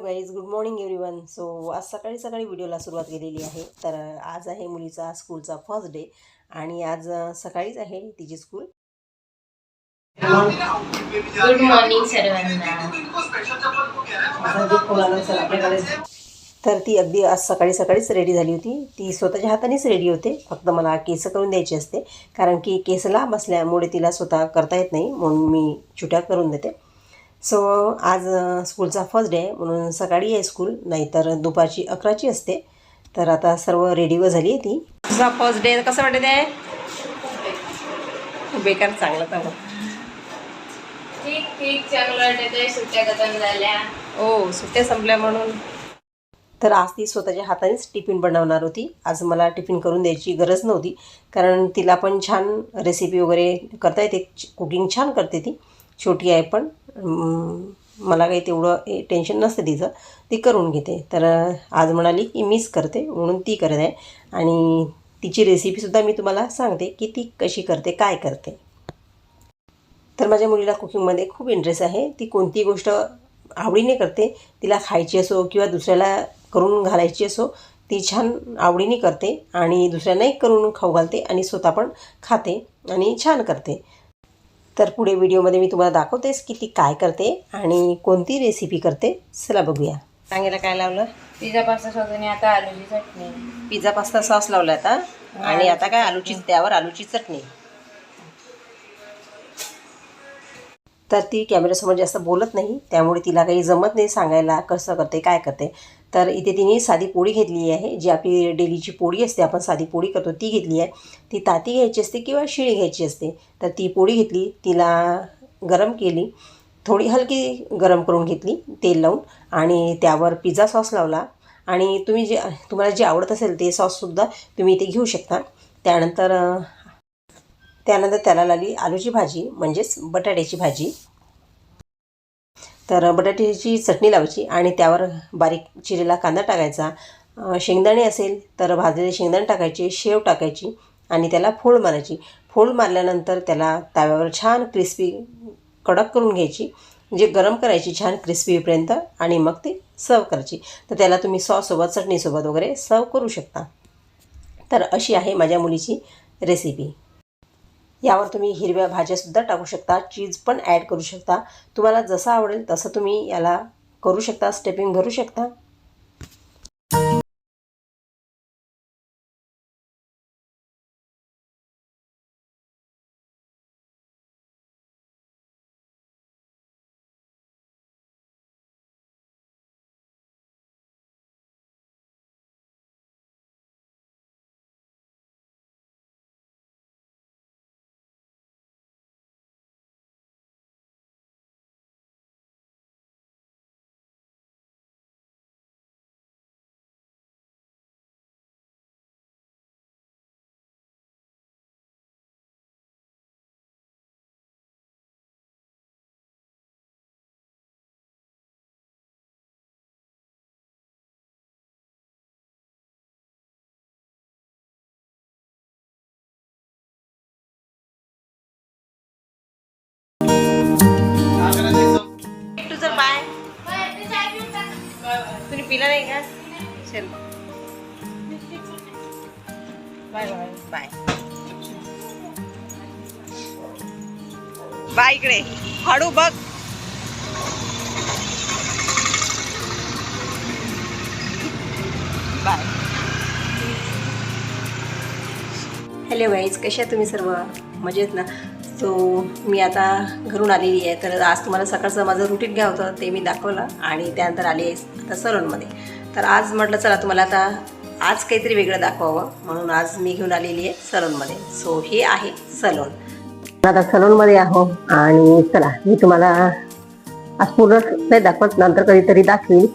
Guys, good morning everyone. So आज सकाळी सकाळी व्हिडिओला सुरुवात केलेली आहे. तर आज आहे मुलीचा स्कूलचा फर्स्ट डे आणि आज सकाळीच आहे तिची स्कूल. गुड मॉर्निंग सर्वांना. तर ती अगदी आज सकाळी सकाळीच रेडी झाली होती. ती स्वतःच्या हातानेच रेडी होते. फक्त मला केस करून द्यायची असते, कारण की केस लांब असल्यामुळे तिला स्वतः करता येत नाही, म्हणून मी छुट्या करून देते. सो आज स्कूलचा फर्स्ट डे आहे म्हणून सकाळी आहे स्कूल, नाहीतर दुपारची 11ची असते. तर आता सर्व रेडी व झाली आहे ती. तुझा फर्स्ट डे कसं वाटत आहे? बेकार चांगलं तर ठीक ठीक चांगलं वाटत आहे. सुट्ट्या खतम झाल्या. सुट्ट्या संपल्या म्हणून. तर आज ती स्वतःच्या हातानेच टिफिन बनवणार होती. आज मला टिफिन करून द्यायची गरज नव्हती, कारण तिला पण छान रेसिपी वगैरे करता येते. कुकिंग छान करते ती. छोटी आहे पण मला काही तेवढं टेन्शन नसतं तिचं, ती करून घेते. तर आज म्हणाली की मीच करते म्हणून ती करत आहे. आणि तिची रेसिपीसुद्धा मी तुम्हाला सांगते की ती कशी करते, काय करते. तर माझ्या मुलीला कुकिंगमध्ये खूप इंटरेस्ट आहे. ती कोणती गोष्ट आवडीने करते. तिला खायची असो किंवा दुसऱ्याला करून घालायची असो, ती छान आवडीने करते आणि दुसऱ्यांनाही करून खाऊ घालते आणि स्वतः पण खाते आणि छान करते. तर पुढे व्हिडिओमध्ये मी तुम्हाला दाखवतेस की ती काय करते आणि कोणती रेसिपी करते. चला बघूया. सांगायला काय लावलं? पिझ्झा पास्ता सॉस आणि आता आलूची चटणी. पिझ्झा पास्ता सॉस लावला आता, आणि आता काय आलूची, त्यावर आलूची चटणी. तर ती कॅमेऱ्यासमोर जास्त बोलत नाही, त्यामुळे तिला काही जमत नाही सांगायला कसं करते, काय करते. तर इथे तिने साधी पोळी घेतली आहे, जी आपली डेलीची पोळी असते, आपण साधी पोळी करतो ती घेतली आहे. ती ताती घ्यायची असते किंवा शिळी घ्यायची असते. तर ती पोळी घेतली, तिला गरम केली, थोडी हलकी गरम करून घेतली तेल लावून, आणि त्यावर पिझ्झा सॉस लावला. आणि तुम्हाला जे आवडत असेल ते सॉससुद्धा तुम्ही इथे घेऊ शकता. त्यानंतर त्याला लावली आलूची भाजी, म्हणजेच बटाट्याची भाजी. तर बटाट्याची चटणी लावायची आणि त्यावर बारीक चिरलेला कांदा टाकायचा. शेंगदाणे असेल तर भाजलेले शेंगदाणे टाकायचे, शेव टाकायची आणि त्याला फोड मारायची. फोड मारल्यानंतर त्याला तव्यावर छान क्रिस्पी कडक करून घ्यायची, म्हणजे गरम करायची छान क्रिस्पी होईपर्यंत, आणि मग ते सर्व करायची. तर त्याला तुम्ही सॉससोबत, चटणीसोबत वगैरे सर्व करू शकता. तर अशी आहे माझ्या मुलीची रेसिपी. यावर तुम्ही हिरव्या भाज्यासुद्धा टाकू शकता, चीज पण ॲड करू शकता. तुम्हाला जसं आवडेल तसं तुम्ही याला करू शकता, स्टेपिंग भरू शकता. तुझं बाय, तुम्ही पिला नाही का? चल बाय बाय बाय बाय. इकडे हळू बघ. बाय. हॅलो गाईज, कशा तुम्ही सर्व? मजेत ना? सो मी आता घरून आलेली आहे. तर आज तुम्हाला सकाळचं माझं रुटीन काय होतं ते मी दाखवलं, आणि त्यानंतर आली आहे आता सलूनमध्ये. तर आज म्हटलं चला तुम्हाला आता आज काहीतरी वेगळं दाखवावं, म्हणून आज मी घेऊन आलेली आहे सलूनमध्ये. सो हे आहे सलून. आता सलूनमध्ये आहो, आणि चला मी तुम्हाला आज पूर्ण नाही दाखवत, नंतर कधीतरी दाखवीन.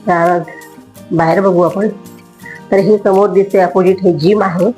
तर बाहेर बघू आपण. तर हे समोर दिसते अपोजिट हे जिम आहे.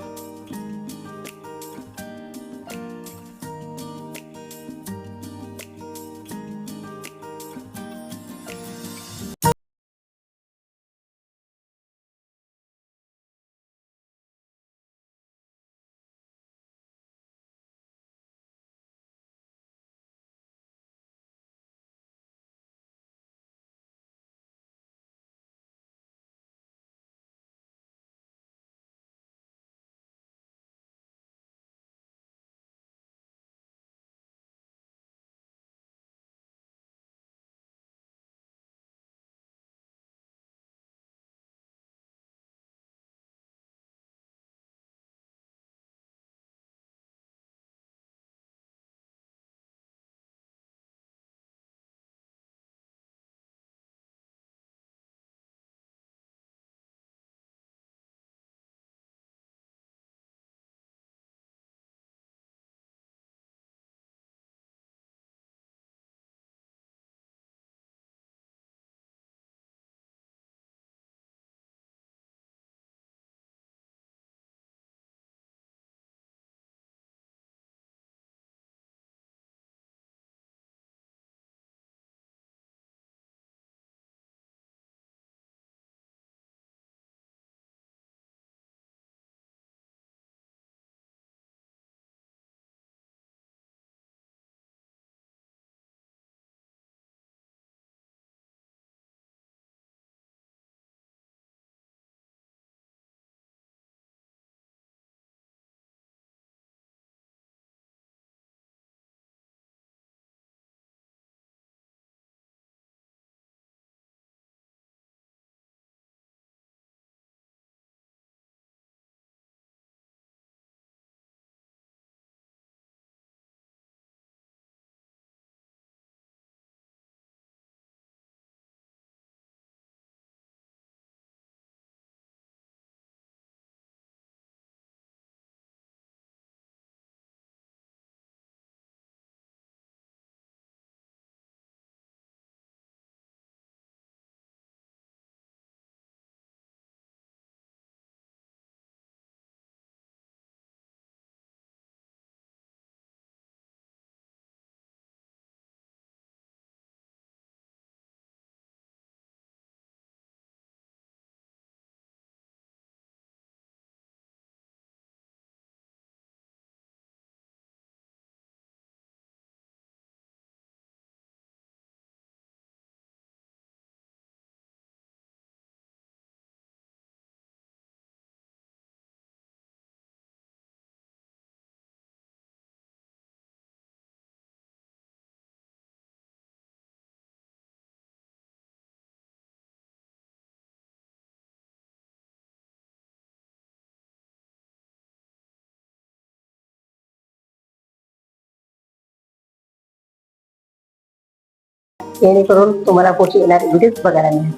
जेणेकरून तुम्हाला पुढचे येणारे व्हिडिओज बघायला मिळेल.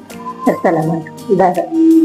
तर चला मग, बाय बाय.